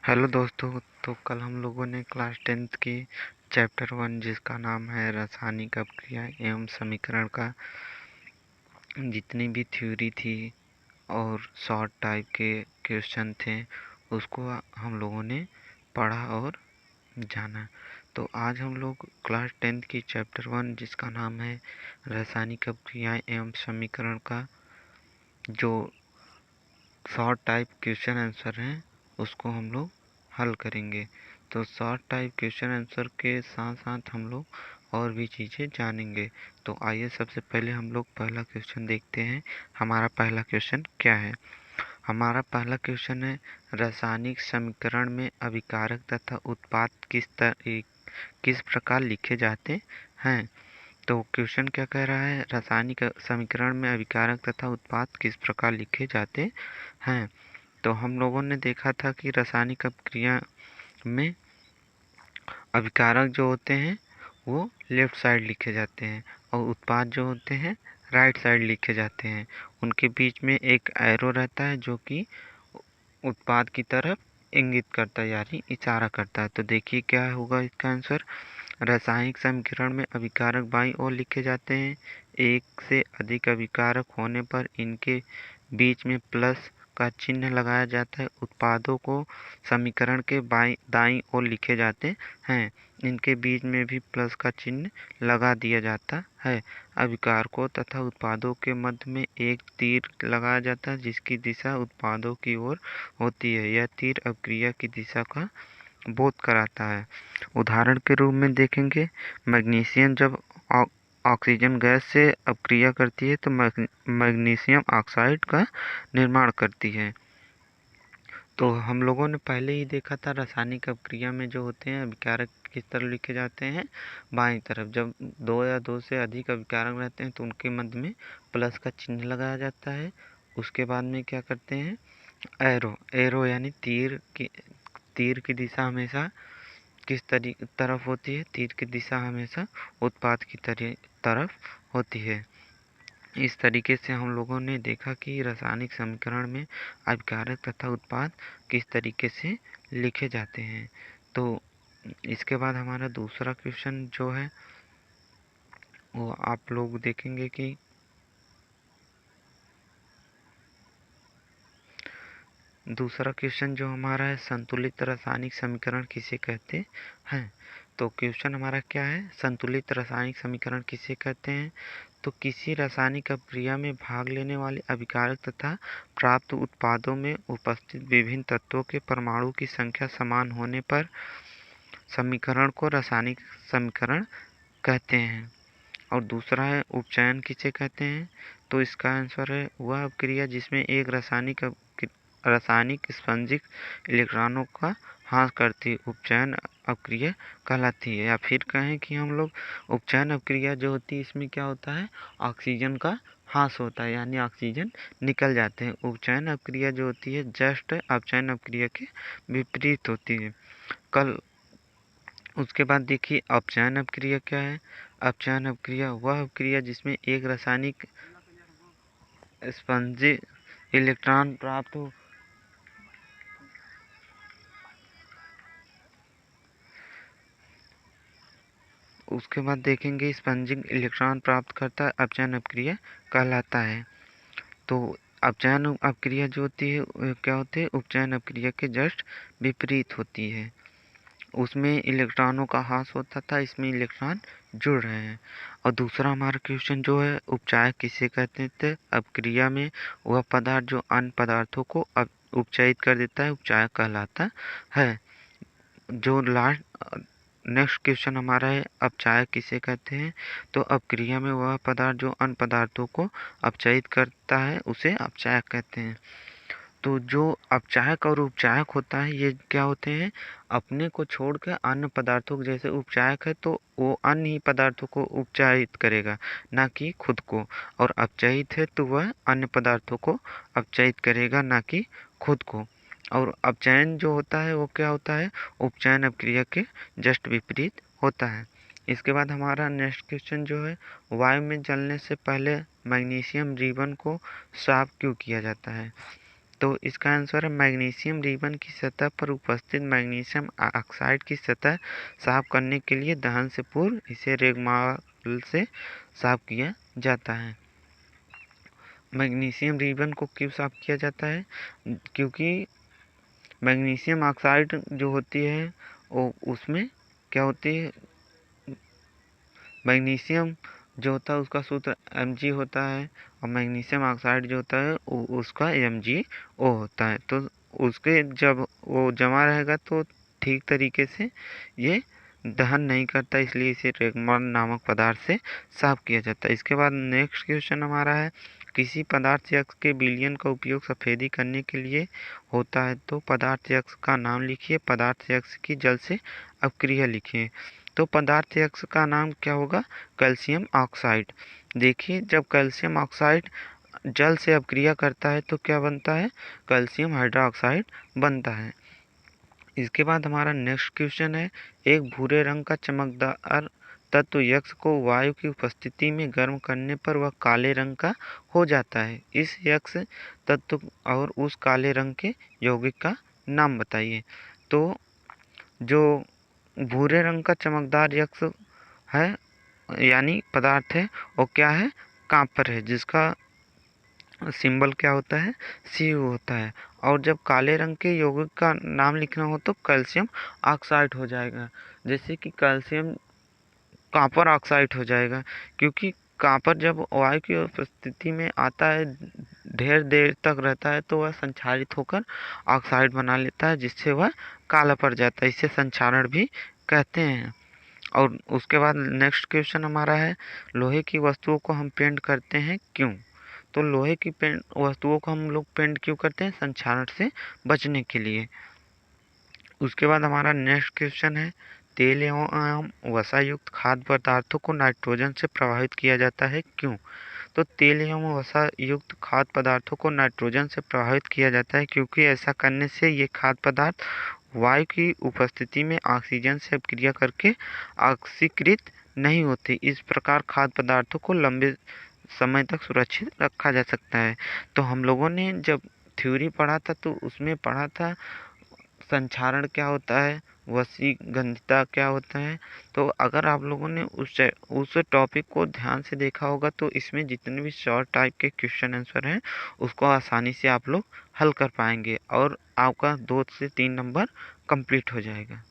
Hello दोस्तों। तो कल हम लोगों ने क्लास 10th की चैप्टर 1 जिसका नाम है रासायनिक अपक्रिया एवं समीकरण का जितनी भी थ्योरी थी और शॉर्ट टाइप के क्वेश्चन थे उसको हम लोगों ने पढ़ा और जाना। तो आज हम लोग क्लास 10th की चैप्टर 1 जिसका नाम है रासायनिक अपक्रिया एवं समीकरण का जो शॉर्ट टाइप क्वेश्चन आंसर हैं उसको हम लोग हल करेंगे। तो शॉर्ट टाइप क्वेश्चन आंसर के साथ साथ हम लोग और भी चीज़ें जानेंगे। तो आइए सबसे पहले हम लोग पहला क्वेश्चन देखते हैं। हमारा पहला क्वेश्चन क्या है? हमारा पहला क्वेश्चन है, रासायनिक समीकरण में अभिकारक तथा उत्पाद किस प्रकार लिखे जाते हैं? तो क्वेश्चन क्या कह रहा है, रासायनिक समीकरण में अभिकारक तथा उत्पाद किस प्रकार लिखे जाते हैं। तो हम लोगों ने देखा था कि रासायनिक अपक्रिया में अभिकारक जो होते हैं वो लेफ़्ट साइड लिखे जाते हैं और उत्पाद जो होते हैं राइट साइड लिखे जाते हैं। उनके बीच में एक एरो रहता है जो कि उत्पाद की तरफ इंगित करता है यानी इशारा करता है। तो देखिए क्या होगा इसका आंसर। रासायनिक समीकरण में अभिकारक बाईं ओर लिखे जाते हैं। एक से अधिक अभिकारक होने पर इनके बीच में प्लस का चिन्ह लगाया जाता है। उत्पादों को समीकरण के दाईं ओर लिखे जाते हैं। इनके बीच में भी प्लस का चिन्ह लगा दिया जाता है। अभिकारकों तथा उत्पादों के मध्य में एक तीर लगाया जाता है जिसकी दिशा उत्पादों की ओर होती है। यह तीर अपक्रिया की दिशा का बोध कराता है। उदाहरण के रूप में देखेंगे, मैग्नीशियम जब ऑक्सीजन गैस से अपक्रिया करती है तो मैग्नीशियम ऑक्साइड का निर्माण करती है। तो हम लोगों ने पहले ही देखा था रासायनिक अपक्रिया में जो होते हैं अभिकारक किस तरह लिखे जाते हैं, बाईं तरफ। जब दो या दो से अधिक अभिकारक रहते हैं तो उनके मध्य में प्लस का चिन्ह लगाया जाता है। उसके बाद में क्या करते हैं, एरो यानी तीर की दिशा हमेशा किस तरफ होती है, तीर की दिशा हमेशा उत्पाद की तरफ होती है। इस तरीके से हम लोगों ने देखा कि रासायनिक समीकरण में अभिकारक तथा उत्पाद किस तरीके से लिखे जाते हैं। तो इसके बाद हमारा दूसरा क्वेश्चन जो है वो आप लोग देखेंगे कि दूसरा क्वेश्चन जो हमारा है, संतुलित रासायनिक समीकरण किसे कहते हैं। तो क्वेश्चन हमारा क्या है, संतुलित रासायनिक समीकरण किसे कहते हैं। तो किसी रासायनिक अपक्रिया में भाग लेने वाले अभिकारक तथा प्राप्त उत्पादों में उपस्थित विभिन्न तत्वों के परमाणु की संख्या समान होने पर समीकरण को रासायनिक समीकरण कहते हैं। और दूसरा है, उपचयन किसे कहते हैं। तो इसका आंसर है वह अपक्रिया जिसमें एक रासायनिक स्पंजिक इलेक्ट्रॉनों का ह्रास करती उपचयन अपक्रिया कहलाती है। या फिर कहें कि हम लोग उपचयन अपक्रिया जो होती है इसमें क्या होता है, ऑक्सीजन का ह्रास होता है यानी ऑक्सीजन निकल जाते हैं। उपचयन अपक्रिया जो होती है जस्ट अपचयन अपक्रिया के विपरीत होती है। कल उसके बाद देखिए अपचयन अपक्रिया क्या है। अपचयन अपक्रिया वह अपक्रिया जिसमें एक रासायनिक स्पंजिक इलेक्ट्रॉन प्राप्त हो उसके बाद देखेंगे स्पंजिंग इलेक्ट्रॉन प्राप्त करता है अपचयन अपक्रिया कहलाता है। तो अपचयन अपक्रिया जो होती है क्या होती है, उपचयन अपक्रिया के जस्ट विपरीत होती है। उसमें इलेक्ट्रॉनों का ह्रास होता था, इसमें इलेक्ट्रॉन जुड़ रहे हैं। और दूसरा हमारा क्वेश्चन जो है, उपचायक किसे कहते थे। अपक्रिया में वह पदार्थ जो अन्य पदार्थों को उपचयित कर देता है उपचायक कहलाता है। जो नेक्स्ट क्वेश्चन हमारा है, अपचायक किसे कहते हैं। तो अपक्रिया में वह पदार्थ जो अन्य पदार्थों को अपचयित करता है उसे अपचायक कहते हैं। तो जो अपचायक और उपचायक होता है ये क्या होते हैं, अपने को छोड़कर अन्य पदार्थों को, जैसे उपचायक है तो वो अन्य ही पदार्थों को उपचायित करेगा ना कि खुद को, और अपचयित है तो वह अन्य पदार्थों को अपचयित करेगा ना कि खुद को। और अपचयन जो होता है वो क्या होता है, उपचयन अपक्रिया के जस्ट विपरीत होता है। इसके बाद हमारा नेक्स्ट क्वेश्चन जो है, वायु में जलने से पहले मैग्नीशियम रिबन को साफ क्यों किया जाता है। तो इसका आंसर है मैग्नीशियम रिबन की सतह पर उपस्थित मैग्नीशियम ऑक्साइड की सतह साफ करने के लिए दहन से पूर्व इसे रेगमाल से साफ किया जाता है। मैग्नीशियम रिबन को क्यों साफ किया जाता है? क्योंकि मैग्नीशियम ऑक्साइड जो होती है वो उसमें क्या होती है, मैग्नीशियम जो होता है उसका सूत्र Mg होता है और मैग्नीशियम ऑक्साइड जो होता है उसका MgO होता है। तो उसके जब वो जमा रहेगा तो ठीक तरीके से ये दहन नहीं करता, इसलिए इसे रेगमाल नामक पदार्थ से साफ किया जाता है। इसके बाद नेक्स्ट क्वेश्चन हमारा है, किसी पदार्थ यक्ष के विलयन का उपयोग सफ़ेदी करने के लिए होता है तो पदार्थ यक्ष का नाम लिखिए, पदार्थ यक्ष की जल से अपक्रिया लिखिए। तो पदार्थ यक्ष का नाम क्या होगा? Calcium oxide. देखिए, जब कैल्शियम ऑक्साइड जल से अपक्रिया करता है तो क्या बनता है? कैल्शियम हाइड्रोक्साइड बनता है। इसके बाद हमारा नेक्स्ट क्वेश्चन है, एक भूरे रंग का चमकदार तत्व यक्ष को वायु की उपस्थिति में गर्म करने पर वह काले रंग का हो जाता है। इस यक्ष तत्व और उस काले रंग के यौगिक का नाम बताइए। तो जो भूरे रंग का चमकदार यक्ष है यानी पदार्थ है वो क्या है? कांपर है, जिसका सिंबल क्या होता है? Cu होता है। और जब काले रंग के यौगिक का नाम लिखना हो तो कैल्शियम ऑक्साइड हो जाएगा, जैसे कि कैल्शियम कॉपर ऑक्साइड हो जाएगा, क्योंकि कॉपर जब वायु की उपस्थिति में आता है ढेर देर तक रहता है तो वह संक्षारित होकर ऑक्साइड बना लेता है, जिससे वह काला पड़ जाता है। इसे संक्षारण भी कहते हैं। और उसके बाद नेक्स्ट क्वेश्चन हमारा है, लोहे की वस्तुओं को हम पेंट करते हैं क्यों? तो लोहे की वस्तुओं को हम लोग पेंट क्यों करते हैं? संक्षारण से बचने के लिए। उसके बाद हमारा नेक्स्ट क्वेश्चन है, तेल एवं वसा युक्त खाद्य पदार्थों को नाइट्रोजन से प्रभावित किया जाता है क्यों? तो तेल एवं वसा युक्त खाद्य पदार्थों को नाइट्रोजन से प्रभावित किया जाता है क्योंकि ऐसा करने से ये खाद्य पदार्थ वायु की उपस्थिति में ऑक्सीजन से अपक्रिया करके ऑक्सीकृत नहीं होते। इस प्रकार खाद्य पदार्थों को लंबे समय तक सुरक्षित रखा जा सकता है। तो हम लोगों ने जब थ्योरी पढ़ा था तो उसमें पढ़ा था संक्षारण क्या होता है, वसीगंधिता क्या होता है। तो अगर आप लोगों ने उस टॉपिक को ध्यान से देखा होगा तो इसमें जितने भी शॉर्ट टाइप के क्वेश्चन आंसर हैं उसको आसानी से आप लोग हल कर पाएंगे और आपका 2 से 3 नंबर कंप्लीट हो जाएगा।